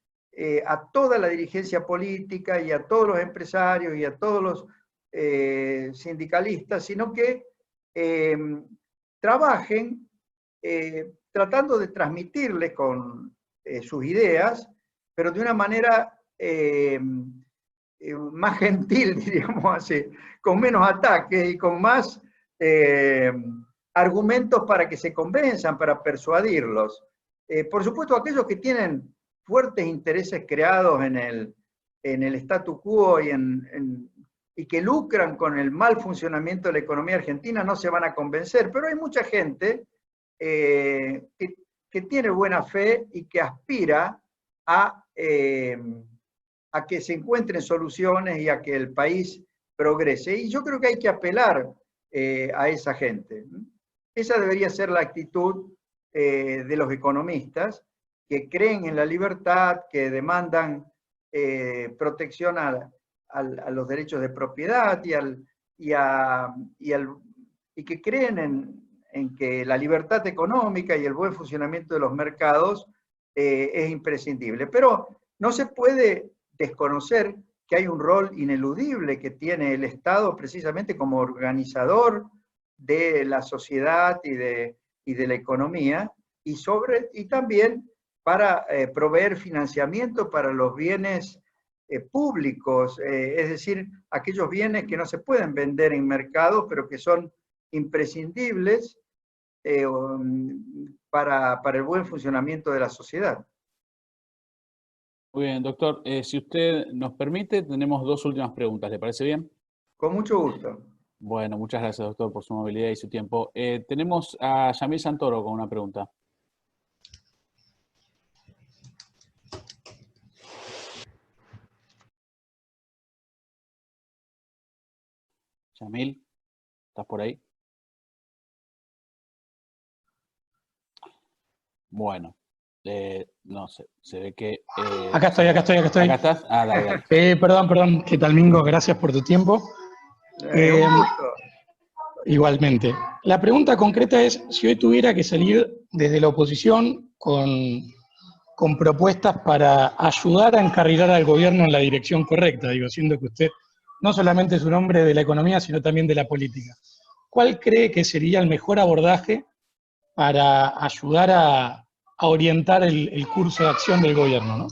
a toda la dirigencia política y a todos los empresarios y a todos los sindicalistas, sino que trabajen tratando de transmitirles con sus ideas, pero de una manera más gentil, diríamos así, con menos ataques y con más argumentos para que se convenzan, para persuadirlos. Por supuesto, aquellos que tienen fuertes intereses creados en el statu quo y que lucran con el mal funcionamiento de la economía argentina no se van a convencer, pero hay mucha gente que tiene buena fe y que aspira a que se encuentren soluciones y a que el país progrese. Y yo creo que hay que apelar a esa gente. Esa debería ser la actitud de los economistas, que creen en la libertad, que demandan protección a los derechos de propiedad y que creen en que la libertad económica y el buen funcionamiento de los mercados es imprescindible. Pero no se puede desconocer que hay un rol ineludible que tiene el Estado precisamente como organizador de la sociedad y de la economía, y también para proveer financiamiento para los bienes públicos, es decir, aquellos bienes que no se pueden vender en mercados, pero que son imprescindibles para el buen funcionamiento de la sociedad. Muy bien, doctor. Si usted nos permite, tenemos dos últimas preguntas. ¿Le parece bien? Con mucho gusto. Bueno, muchas gracias, doctor, por su movilidad y su tiempo. Tenemos a Yamil Santoro con una pregunta. Yamil, ¿estás por ahí? Bueno, no sé, se ve que... Acá estoy. ¿Acá estás? Ah, dale. Perdón, ¿qué tal, Mingo? Gracias por tu tiempo. Un gusto. Igualmente. La pregunta concreta es, si hoy tuviera que salir desde la oposición con propuestas para ayudar a encarrilar al gobierno en la dirección correcta, digo, siendo que usted no solamente es un hombre de la economía, sino también de la política, ¿cuál cree que sería el mejor abordaje para ayudar a orientar el curso de acción del gobierno, ¿no?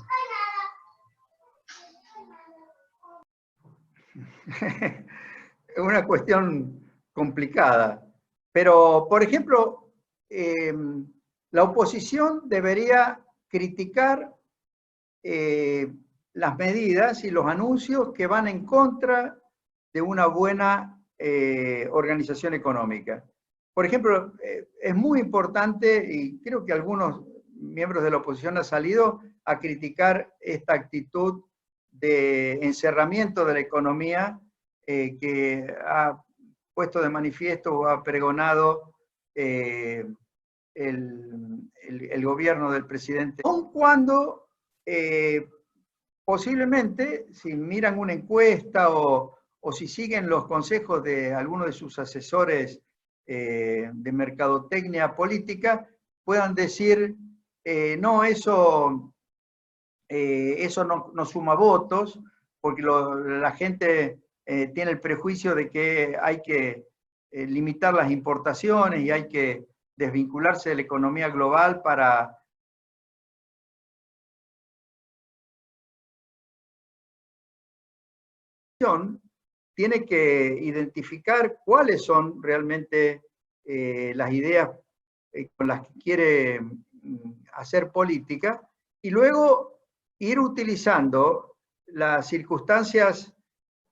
Es una cuestión complicada, pero, por ejemplo, la oposición debería criticar las medidas y los anuncios que van en contra de una buena organización económica. Por ejemplo, es muy importante, y creo que algunos miembros de la oposición han salido a criticar esta actitud de encerramiento de la economía que ha puesto de manifiesto o ha pregonado el gobierno del presidente. Aun cuando posiblemente, si miran una encuesta o si siguen los consejos de algunos de sus asesores de mercadotecnia política, puedan decir, no, eso no suma votos, porque la gente tiene el prejuicio de que hay que limitar las importaciones y hay que desvincularse de la economía global para tiene que identificar cuáles son realmente las ideas con las que quiere hacer política y luego ir utilizando las circunstancias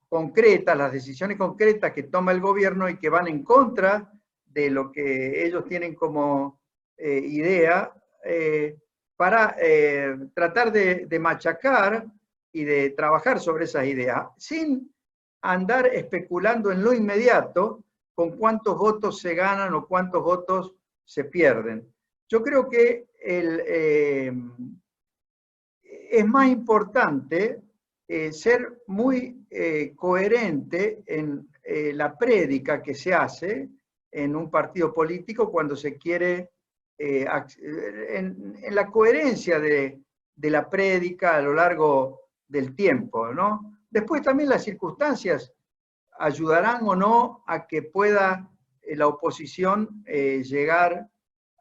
concretas, las decisiones concretas que toma el gobierno y que van en contra de lo que ellos tienen como idea para tratar de machacar y de trabajar sobre esas ideas, sin andar especulando en lo inmediato con cuántos votos se ganan o cuántos votos se pierden. Yo creo que es más importante ser muy coherente en la prédica que se hace en un partido político cuando se quiere, en la coherencia de la prédica a lo largo del tiempo, ¿no? Después también las circunstancias ayudarán o no a que pueda la oposición llegar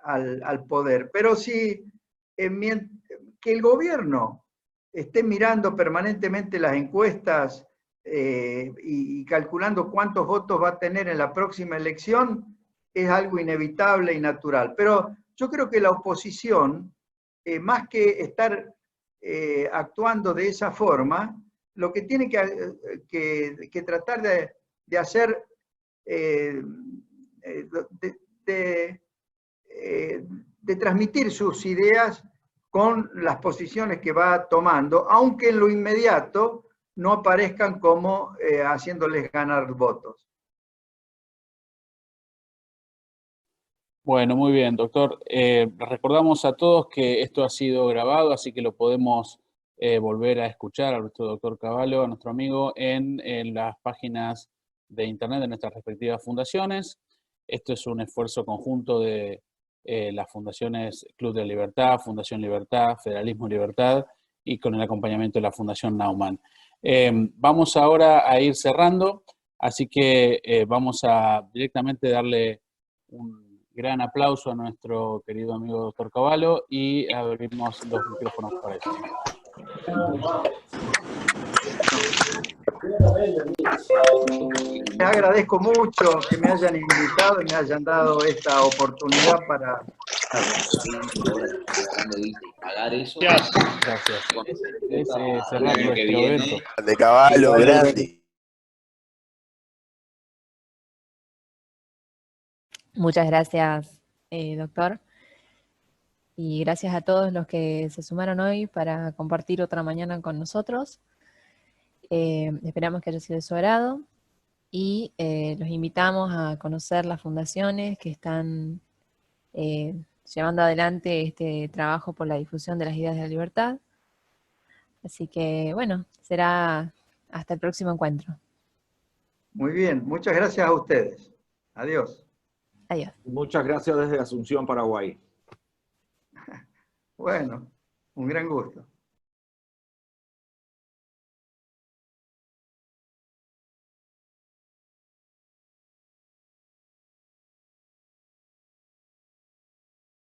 al poder. Pero si que el gobierno esté mirando permanentemente las encuestas y calculando cuántos votos va a tener en la próxima elección, es algo inevitable y natural. Pero yo creo que la oposición, más que estar actuando de esa forma, lo que tiene que tratar de hacer, de transmitir sus ideas con las posiciones que va tomando, aunque en lo inmediato no aparezcan como haciéndoles ganar votos. Bueno, muy bien, doctor. Recordamos a todos que esto ha sido grabado, así que lo podemos volver a escuchar a nuestro doctor Cavallo, a nuestro amigo, en las páginas de internet de nuestras respectivas fundaciones. Esto es un esfuerzo conjunto de las fundaciones Club de Libertad, Fundación Libertad, Federalismo Libertad y con el acompañamiento de la Fundación Naumann. Vamos ahora a ir cerrando, así que vamos a directamente darle un gran aplauso a nuestro querido amigo doctor Cavallo y abrimos los micrófonos para eso. Les agradezco mucho que me hayan invitado y me hayan dado esta oportunidad para... Gracias. Es cerrar nuestro evento. De Cavallo, grande. Muchas gracias, doctor. Y gracias a todos los que se sumaron hoy para compartir otra mañana con nosotros. Esperamos que haya sido de su agrado y los invitamos a conocer las fundaciones que están llevando adelante este trabajo por la difusión de las ideas de la libertad. Así que, bueno, será hasta el próximo encuentro. Muy bien, muchas gracias a ustedes. Adiós. Adiós. Muchas gracias desde Asunción, Paraguay. Bueno, un gran gusto.